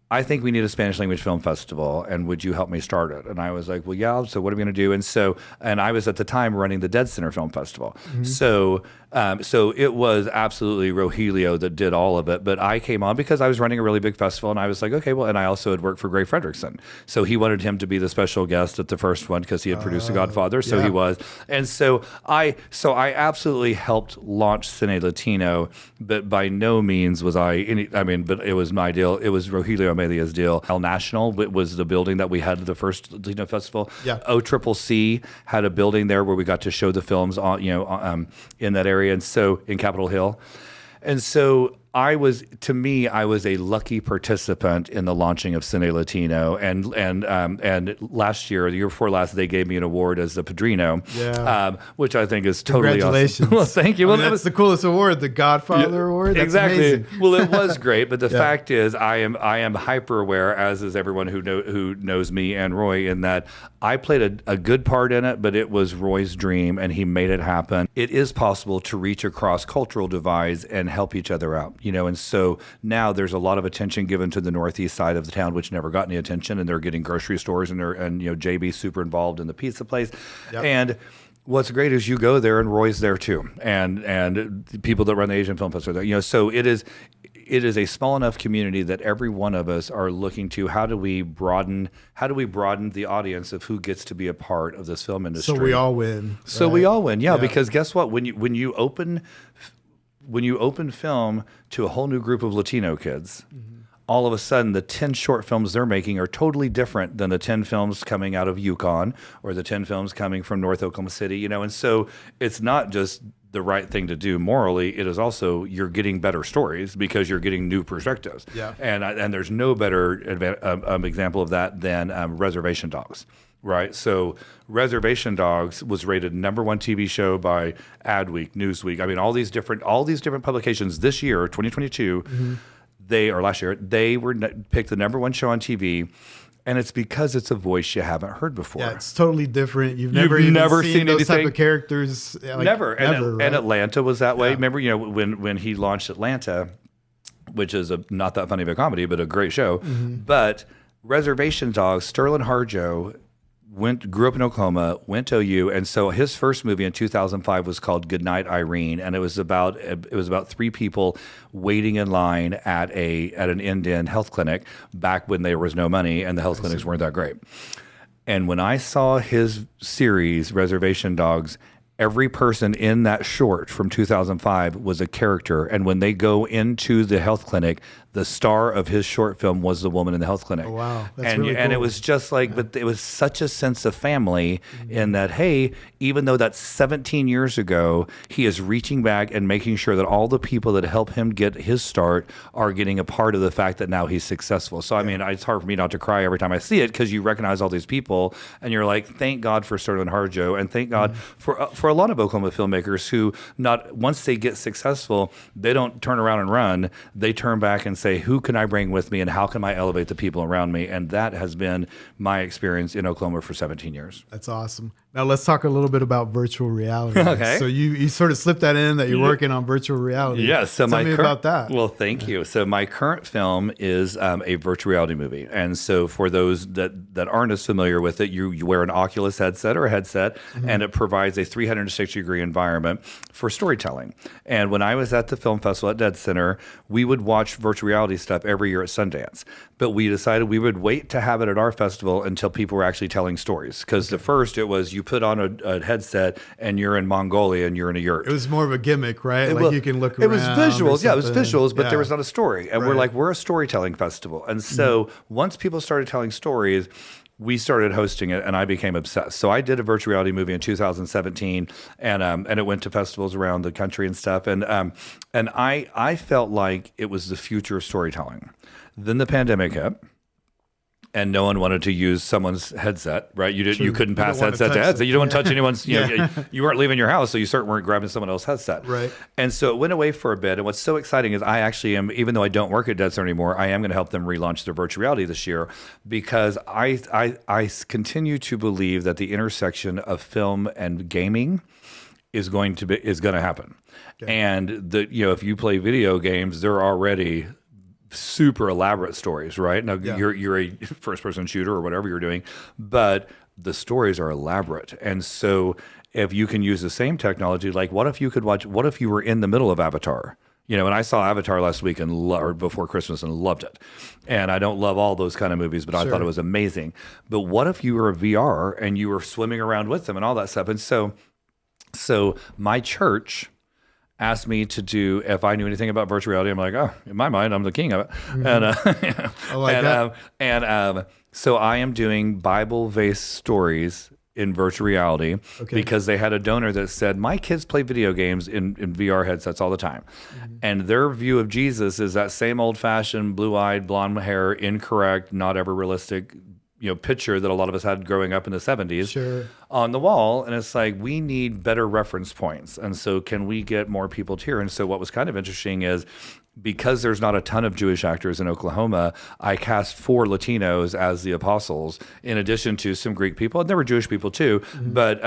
I think we need a Spanish language film festival, and would you help me start it? And I was like, well, yeah, so what are we going to do? And I was at the time running the Dead Center Film Festival. So it was absolutely Rogelio that did all of it, but I came on because I was running a really big festival, and I was like, okay, well, and I also had worked for Gray Fredrickson. So he wanted him to be the special guest at the first one because he had produced The Godfather, so he was. And so I absolutely helped launch Cine Latino, but by no means was but it was my deal. It was Rogelio Amelia's deal. El National was the building that we had at the first Latino festival. Yeah. OCCC had a building there where we got to show the films on, in that area, and so in Capitol Hill. And so I was a lucky participant in the launching of Cine Latino, and last year, the year before last, they gave me an award as the Padrino, which I think is totally Congratulations. Awesome. Well, thank you. That's the coolest award, the Godfather Award. That's exactly. amazing. Well, it was great, but the fact is, I am hyper aware, as is everyone who knows me and Roy, in that I played a good part in it, but it was Roy's dream, and he made it happen. It is possible to reach across cultural divides and help each other out. And so now there's a lot of attention given to the northeast side of the town, which never got any attention, and they're getting grocery stores, and JB's super involved in the pizza place. Yep. And what's great is you go there and Roy's there too, and people that run the Asian Film Festival. So it is. it is a small enough community that every one of us are looking to how do we broaden the audience of who gets to be a part of this film industry. So we all win. So right? we all win, yeah. Because guess what? When you open film to a whole new group of Latino kids, all of a sudden the 10 short films they're making are totally different than the 10 films coming out of Yukon or the 10 films coming from North Oklahoma City, and so it's not just the right thing to do morally, it is also you're getting better stories because you're getting new perspectives. Yeah. And there's no better example of that than Reservation Dogs. Right. So Reservation Dogs was rated #1 TV show by Adweek, Newsweek. I mean, all these different publications this year, 2022, last year, they were picked the #1 show on TV. And it's because it's a voice you haven't heard before. Yeah, it's totally different. You've never seen those anything. type of characters. Never. Right? And Atlanta was that way. Remember, when he launched Atlanta, which is not that funny of a comedy, but a great show. But Reservation Dogs, Sterling Harjo grew up in Oklahoma, went to OU, and so his first movie in 2005 was called Goodnight Irene, and it was about 3 people waiting in line at an Indian health clinic back when there was no money and the health clinics weren't that great. And when I saw his series Reservation Dogs, every person in that short from 2005 was a character, and when they go into the health clinic, the star of his short film was the woman in the health clinic. Oh, wow. That's and really cool. And it was just like, but it was such a sense of family in that, hey, even though that's 17 years ago, he is reaching back and making sure that all the people that help him get his start are getting a part of the fact that now he's successful. So, I mean, it's hard for me not to cry every time I see it because you recognize all these people and you're like, thank God for Sterling Harjo and thank God for a lot of Oklahoma filmmakers who once they get successful, they don't turn around and run. They turn back and say, who can I bring with me and how can I elevate the people around me? And that has been my experience in Oklahoma for 17 years. That's awesome. Now let's talk a little bit about virtual reality. Okay. So you sort of slipped that in that you're working on virtual reality. Yes. So Tell me about that. Well, thank you. So my current film is a virtual reality movie. And so for those that aren't as familiar with it, you wear an Oculus headset or a headset, and it provides a 360-degree environment for storytelling. And when I was at the film festival at Dead Center, we would watch virtual reality stuff every year at Sundance. But we decided we would wait to have it at our festival until people were actually telling stories. Because the first, it was you put on a headset and you're in Mongolia and you're in a yurt. It was more of a gimmick, right? You can look around. It was visuals. Yeah, it was visuals, but Yeah. there was not a story. And we're a storytelling festival. And so once people started telling stories, we started hosting it, and I became obsessed. So I did a virtual reality movie in 2017, and it went to festivals around the country and stuff. And I felt like it was the future of storytelling. Then the pandemic hit, and no one wanted to use someone's headset, right? You couldn't pass headset to headset. You don't want to touch anyone's. You weren't leaving your house, so you certainly weren't grabbing someone else's headset. Right. And so it went away for a bit. And what's so exciting is I actually am, even though I don't work at Dead Center anymore, I am going to help them relaunch their virtual reality this year because I continue to believe that the intersection of film and gaming is going to happen. Okay. And if you play video games, they're already super elaborate stories, right? Now you're a first-person shooter or whatever you're doing, but the stories are elaborate. And so if you can use the same technology, like what if you were in the middle of Avatar? And I saw Avatar last week or before Christmas and loved it. And I don't love all those kind of movies, but I thought it was amazing. But what if you were a VR and you were swimming around with them and all that stuff? And so my church asked me to do if I knew anything about virtual reality. I'm like, oh, in my mind, I'm the king of it. And so I am doing Bible-based stories in virtual reality because they had a donor that said, my kids play video games in VR headsets all the time. And their view of Jesus is that same old-fashioned, blue-eyed, blonde hair, incorrect, not ever realistic picture that a lot of us had growing up in the 70s on the wall. And it's like, we need better reference points. And so can we get more people here? And so what was kind of interesting is because there's not a ton of Jewish actors in Oklahoma, I cast 4 Latinos as the apostles, in addition to some Greek people, and there were Jewish people too, but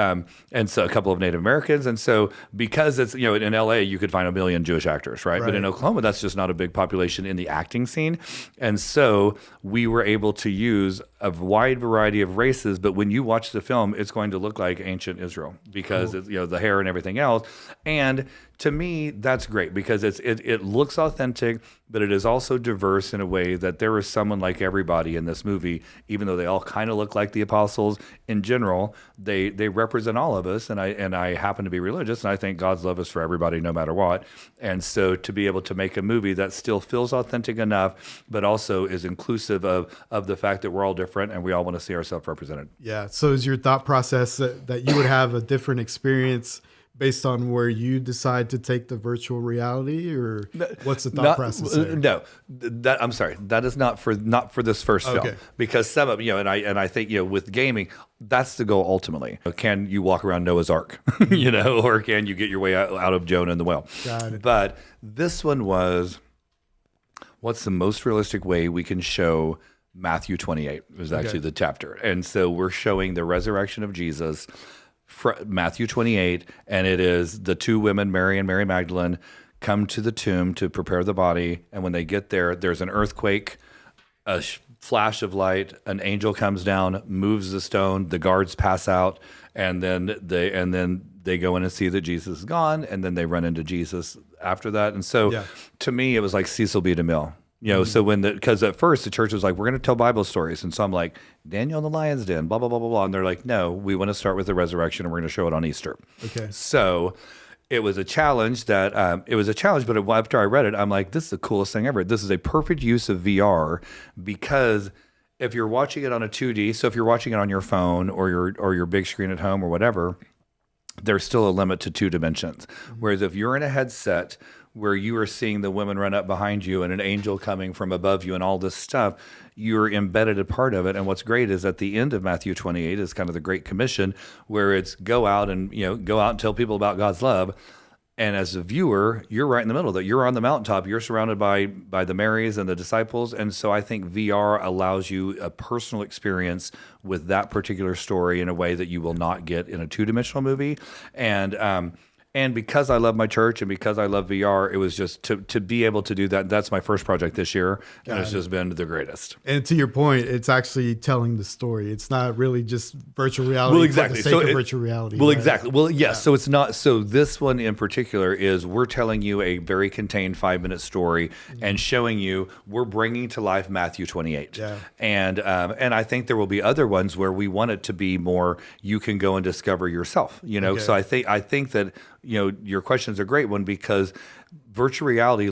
and so a couple of Native Americans. And so because it's in LA you could find a million Jewish actors, right? But in Oklahoma that's just not a big population in the acting scene, and so we were able to use a wide variety of races. But when you watch the film, it's going to look like ancient Israel because it's, the hair and everything else. And to me, that's great because it looks authentic. authentic, but it is also diverse in a way that there is someone like everybody in this movie, even though they all kind of look like the apostles in general, they represent all of us. And I happen to be religious, and I think God's love is for everybody no matter what. And so to be able to make a movie that still feels authentic enough, but also is inclusive of the fact that we're all different and we all want to see ourselves represented. Yeah. So is your thought process that you would have a different experience based on where you decide to take the virtual reality, or what's the thought process there? No, I'm sorry. That is not for this first film, because some of, and I think, with gaming, that's the goal ultimately. Can you walk around Noah's Ark, or can you get your way out of Jonah and the whale? Got it. But this one was, what's the most realistic way we can show Matthew 28 was actually the chapter. And so we're showing the resurrection of Jesus, Matthew 28, and it is the two women, Mary and Mary Magdalene, come to the tomb to prepare the body. And when they get there, there's an earthquake, a flash of light, an angel comes down, moves the stone, the guards pass out, and then they go in and see that Jesus is gone, and then they run into Jesus after that. And so to me, it was like Cecil B. DeMille. So because at first the church was like, we're going to tell Bible stories. And so I'm like, Daniel and the lion's den, blah, blah, blah, blah, blah. And they're like, no, we want to start with the resurrection, and we're going to show it on Easter. Okay. So it was a challenge but after I read it, I'm like, this is the coolest thing ever. This is a perfect use of VR, because if you're watching it on a 2D, so if you're watching it on your phone or your big screen at home or whatever, there's still a limit to 2 dimensions. Whereas if you're in a headset where you are seeing the women run up behind you and an angel coming from above you and all this stuff, you're embedded a part of it. And what's great is at the end of Matthew 28 is kind of the Great Commission, where it's go out and tell people about God's love. And as a viewer, you're right in the middle of that. You're on the mountaintop. You're surrounded by the Marys and the disciples. And so I think VR allows you a personal experience with that particular story in a way that you will not get in a 2-dimensional movie. And because I love my church and because I love VR, it was just to be able to do that. That's my first project this year, and it's just been the greatest. And to your point, it's actually telling the story. It's not really just virtual reality for the sake of virtual reality. Well, right? Exactly. Well, yes. Yeah. So it's not. So this one in particular is we're telling you a very contained 5-minute story and showing you we're bringing to life Matthew 28. Yeah. And I think there will be other ones where we want it to be more. You can go and discover yourself. Okay. So I think that. Your question's a great one, because virtual reality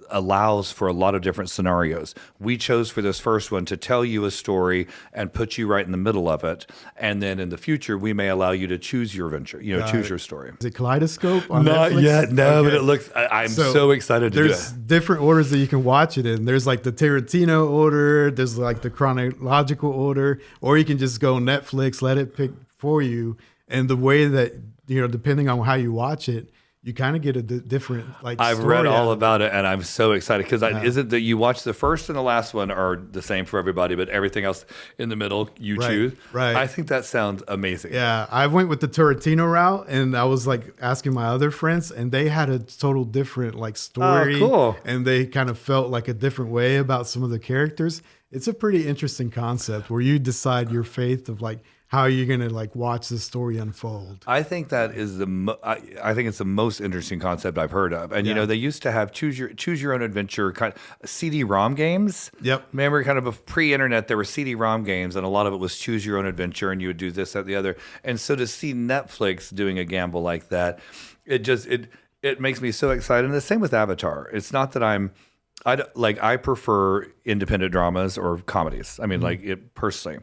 allows for a lot of different scenarios. We chose for this first one to tell you a story and put you right in the middle of it. And then in the future, we may allow you to choose your venture, choose your story. Is it Kaleidoscope on Not Netflix? yet, no, but it looks, I'm so excited to do it. There's different orders that you can watch it in. There's like the Tarantino order, there's like the chronological order, or you can just go Netflix, let it pick for you. And the way that, depending on how you watch it, you kind of get a different I've read all about it, and I'm so excited because isn't that you watch the first and the last one are the same for everybody, but everything else in the middle you choose. Right. I think that sounds amazing. Yeah, I went with the Tarantino route, and I was asking my other friends, and they had a total different story. Oh, cool. And they kind of felt like a different way about some of the characters. It's a pretty interesting concept where you decide your faith of how you're gonna watch the story unfold. I think that is I think it's the most interesting concept I've heard of. And they used to have choose your own adventure kind of CD-ROM games. Yep. Remember, kind of pre-internet, there were CD-ROM games, and a lot of it was choose your own adventure, and you would do this, that, the other. And so to see Netflix doing a gamble like that, it makes me so excited. And the same with Avatar. It's not that I prefer independent dramas or comedies. I mean, personally.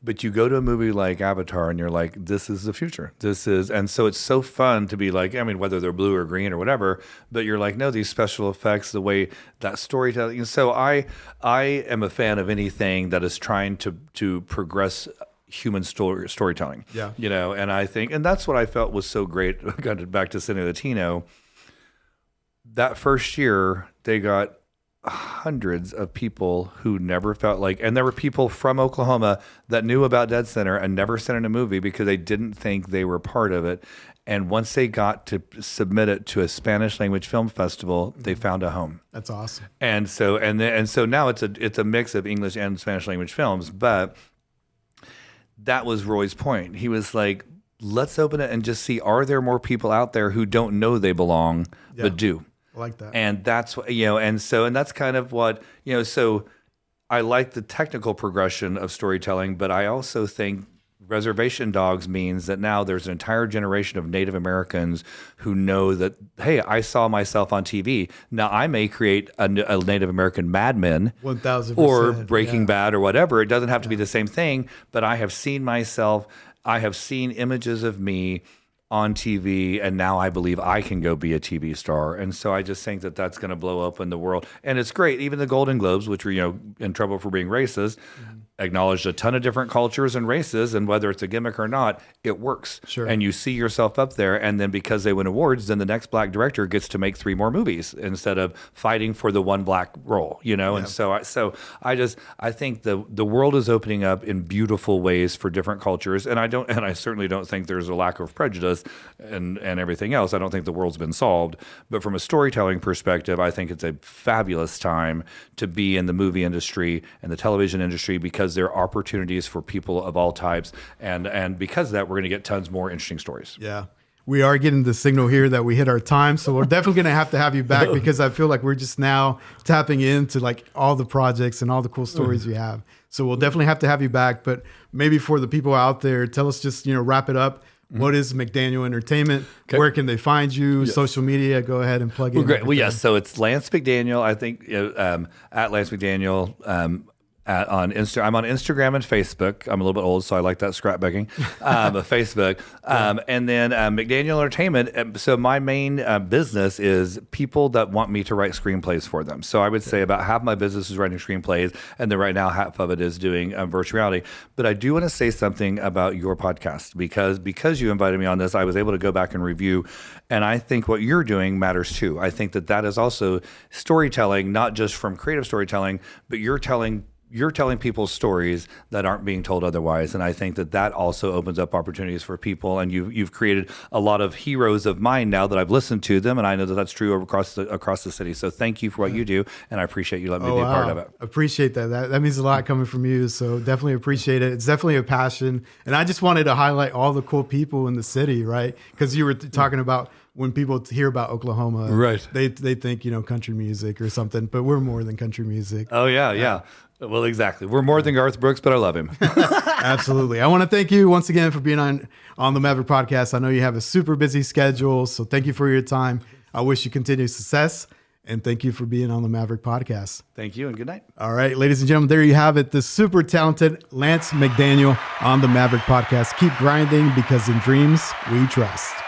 But you go to a movie like Avatar and you're like, this is the future. And so it's so fun to be whether they're blue or green or whatever, but you're like, no, these special effects, the way that storytelling. And so I am a fan of anything that is trying to progress human storytelling. Yeah. And I think, and that's what I felt was so great. Got back to Cine Latino. That first year, they got hundreds of people who never felt and there were people from Oklahoma that knew about Dead Center and never sent in a movie because they didn't think they were part of it. And once they got to submit it to a Spanish language film festival, they found a home. That's awesome. And so now it's a mix of English and Spanish language films. But that was Roy's point. He was like, let's open it and just see, are there more people out there who don't know they belong but do? like that. And that's what, and that's kind of what, so I like the technical progression of storytelling, but I also think Reservation Dogs means that now there's an entire generation of Native Americans who know that, hey, I saw myself on TV. Now I may create a Native American Mad Men 1000%, or Breaking Bad or whatever. It doesn't have to be the same thing, but I have seen myself, I have seen images of me on TV, and now I believe I can go be a TV star. And so I just think that that's going to blow up in the world. And it's great. Even the Golden Globes, which were, in trouble for being racist, acknowledged a ton of different cultures and races, and whether it's a gimmick or not, it works. Sure. And you see yourself up there, and then because they win awards, then the next black director gets to make 3 more movies instead of fighting for the one black role, And so I think the world is opening up in beautiful ways for different cultures, and I certainly don't think there's a lack of prejudice and everything else. I don't think the world's been solved, but from a storytelling perspective, I think it's a fabulous time to be in the movie industry and the television industry, because there are opportunities for people of all types. And because of that, we're going to get tons more interesting stories. Yeah. We are getting the signal here that we hit our time. So we're definitely going to have you back, because I feel like we're just now tapping into like all the projects and all the cool stories you have. So we'll definitely have to have you back. But maybe for the people out there, tell us just, wrap it up. What is McDaniel Entertainment? Okay. Where can they find you? Yes. Social media, go ahead and plug in. Great. Well, yes. So it's Lance McDaniel, I think, at Lance McDaniel. On Insta, I'm on Instagram and Facebook. I'm a little bit old, so I like that scrapbooking. Facebook, and then McDaniel Entertainment. So my main business is people that want me to write screenplays for them. So I would say about half my business is writing screenplays, and then right now half of it is doing virtual reality. But I do want to say something about your podcast, because you invited me on this, I was able to go back and review, and I think what you're doing matters too. I think that is also storytelling, not just from creative storytelling, but you're telling people's stories that aren't being told otherwise. And I think that also opens up opportunities for people. And you've created a lot of heroes of mine now that I've listened to them. And I know that that's true across the city. So thank you for what you do. And I appreciate you letting me be a part of it. Appreciate that. That means a lot coming from you. So definitely appreciate it. It's definitely a passion. And I just wanted to highlight all the cool people in the city, right? Because you were talking about when people hear about Oklahoma, right? They think, country music or something, but we're more than country music. Oh yeah. Well, exactly. We're more than Garth Brooks, but I love him. Absolutely. I want to thank you once again for being on the Maverick Podcast. I know you have a super busy schedule, so thank you for your time. I wish you continued success, and thank you for being on the Maverick Podcast. Thank you, and good night. All right, ladies and gentlemen, there you have it. The super talented Lance McDaniel on the Maverick Podcast. Keep grinding, because in dreams we trust.